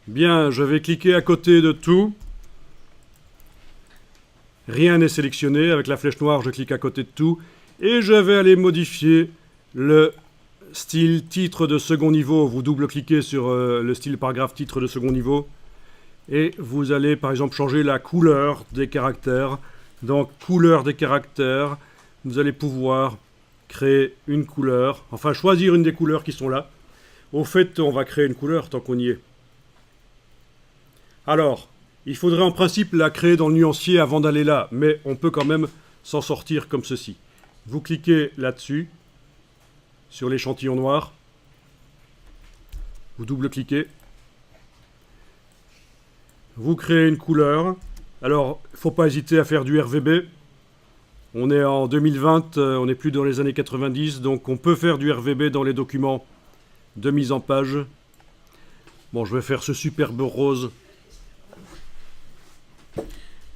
Bien, je vais cliquer à côté de tout. Rien n'est sélectionné. Avec la flèche noire, je clique à côté de tout. Et je vais aller modifier le style titre de second niveau. Vous double-cliquez sur le style paragraphe titre de second niveau. Et vous allez par exemple changer la couleur des caractères. Donc couleur des caractères, vous allez pouvoir créer une couleur. Enfin choisir une des couleurs qui sont là. Au fait, on va créer une couleur tant qu'on y est. Alors, il faudrait en principe la créer dans le nuancier avant d'aller là, mais on peut quand même s'en sortir comme ceci. Vous cliquez là-dessus, sur l'échantillon noir, vous double-cliquez, vous créez une couleur. Alors, il ne faut pas hésiter à faire du RVB. On est en 2020, on n'est plus dans les années 90, donc on peut faire du RVB dans les documents de mise en page. Bon, je vais faire ce superbe rose,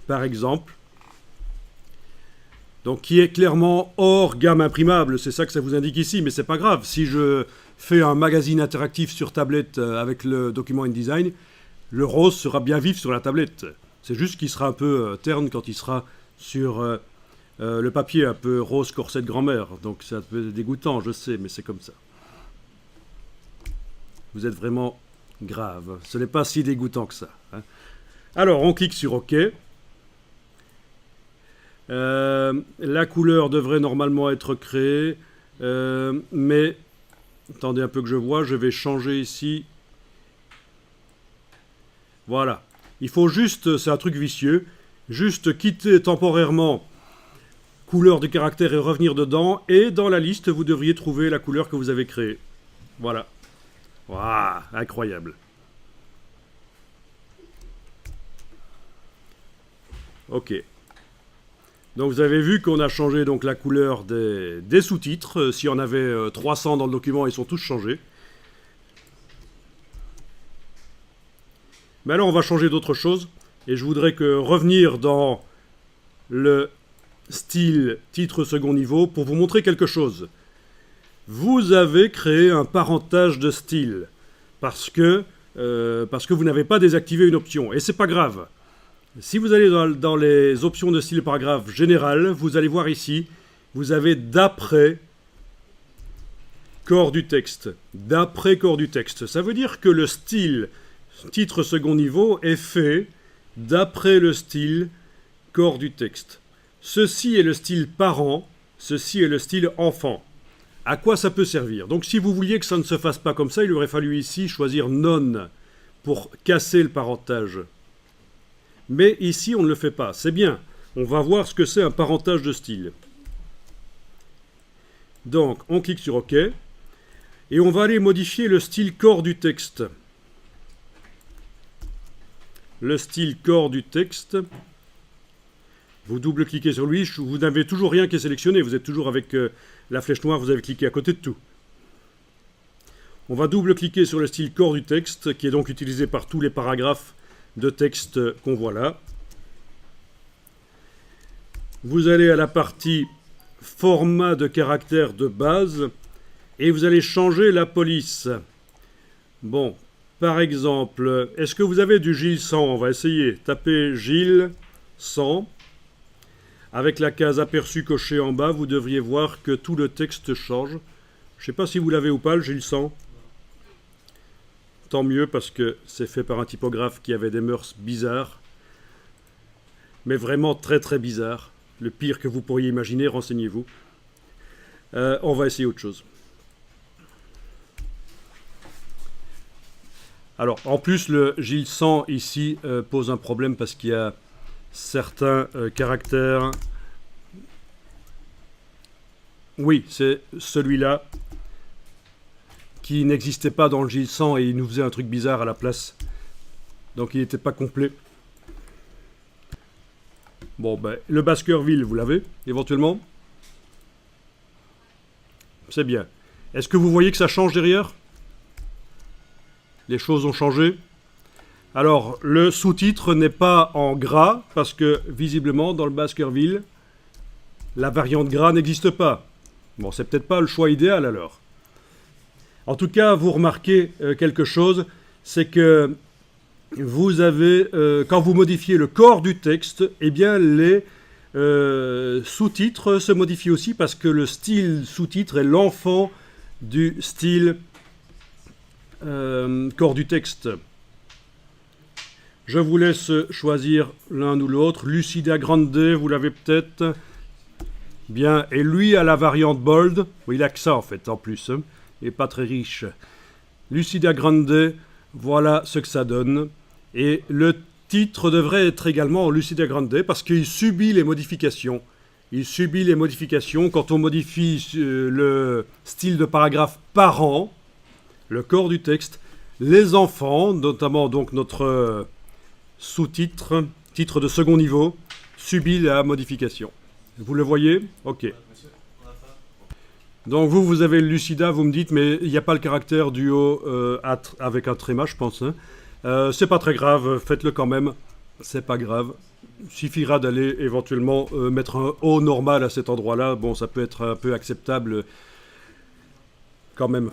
par exemple. Donc, qui est clairement hors gamme imprimable, c'est ça que ça vous indique ici, mais c'est pas grave. Si je fais un magazine interactif sur tablette avec le document InDesign, le rose sera bien vif sur la tablette. C'est juste qu'il sera un peu terne quand il sera sur le papier, un peu rose corset de grand-mère. Donc, c'est un peu dégoûtant, je sais, mais c'est comme ça. Vous êtes vraiment grave. Ce n'est pas si dégoûtant que ça. Hein. Alors, on clique sur OK. La couleur devrait normalement être créée, mais attendez un peu que je vois, je vais changer ici. Voilà. Il faut juste, c'est un truc vicieux, juste quitter temporairement couleur de caractère et revenir dedans, et dans la liste, vous devriez trouver la couleur que vous avez créée. Voilà. Waouh, incroyable. Ok. Donc vous avez vu qu'on a changé donc la couleur des sous-titres. S'il y en avait 300 dans le document, ils sont tous changés. Mais alors on va changer d'autre chose. Et je voudrais revenir dans le style titre second niveau pour vous montrer quelque chose. Vous avez créé un parentage de style parce que vous n'avez pas désactivé une option. Et c'est pas grave. Si vous allez dans les options de style paragraphe général, vous allez voir ici, vous avez d'après corps du texte. D'après corps du texte. Ça veut dire que le style titre second niveau est fait d'après le style corps du texte. Ceci est le style parent, ceci est le style enfant. À quoi ça peut servir? Donc si vous vouliez que ça ne se fasse pas comme ça, il aurait fallu ici choisir non pour casser le parentage. Mais ici, on ne le fait pas. C'est bien. On va voir ce que c'est un parentage de style. Donc, on clique sur OK. Et on va aller modifier le style corps du texte. Le style corps du texte. Vous double-cliquez sur lui. Vous n'avez toujours rien qui est sélectionné. Vous êtes toujours avec la flèche noire. Vous avez cliqué à côté de tout. On va double-cliquer sur le style corps du texte, qui est donc utilisé par tous les paragraphes de texte qu'on voit là. Vous allez à la partie format de caractère de base et vous allez changer la police. Bon, par exemple, est-ce que vous avez du Gilles 100? On va essayer. Tapez Gilles 100. Avec la case aperçu cochée en bas, vous devriez voir que tout le texte change. Je ne sais pas si vous l'avez ou pas, le Gilles 100. Tant mieux parce que c'est fait par un typographe qui avait des mœurs bizarres. Mais vraiment très très bizarres. Le pire que vous pourriez imaginer, renseignez-vous. On va essayer autre chose. Alors, en plus, le Gilles 100 ici pose un problème parce qu'il y a certains caractères. Oui, c'est celui-là qui n'existait pas dans le Gilles 100 et il nous faisait un truc bizarre à la place. Donc il n'était pas complet. Bon, ben, le Baskerville, vous l'avez, éventuellement. C'est bien. Est-ce que vous voyez que ça change derrière? Les choses ont changé. Alors, le sous-titre n'est pas en gras, parce que, visiblement, dans le Baskerville, la variante gras n'existe pas. Bon, c'est peut-être pas le choix idéal, alors. En tout cas, vous remarquez quelque chose, c'est que vous avez, quand vous modifiez le corps du texte, eh bien les sous-titres se modifient aussi parce que le style sous-titre est l'enfant du style corps du texte. Je vous laisse choisir l'un ou l'autre. Lucida Grande, vous l'avez peut-être. Bien, et lui a la variante bold. Oui, il a que ça en fait, en plus. Hein. Il n'est pas très riche. Lucida Grande, voilà ce que ça donne. Et le titre devrait être également Lucida Grande parce qu'il subit les modifications. Il subit les modifications quand on modifie le style de paragraphe par an, le corps du texte. Les enfants, notamment donc notre sous-titre, titre de second niveau, subit la modification. Vous le voyez? Ok. Donc vous avez le Lucida, vous me dites, mais il n'y a pas le caractère du haut avec un tréma, je pense. Hein. C'est pas très grave, faites-le quand même. C'est pas grave. Il suffira d'aller éventuellement mettre un haut normal à cet endroit-là. Bon, ça peut être un peu acceptable quand même.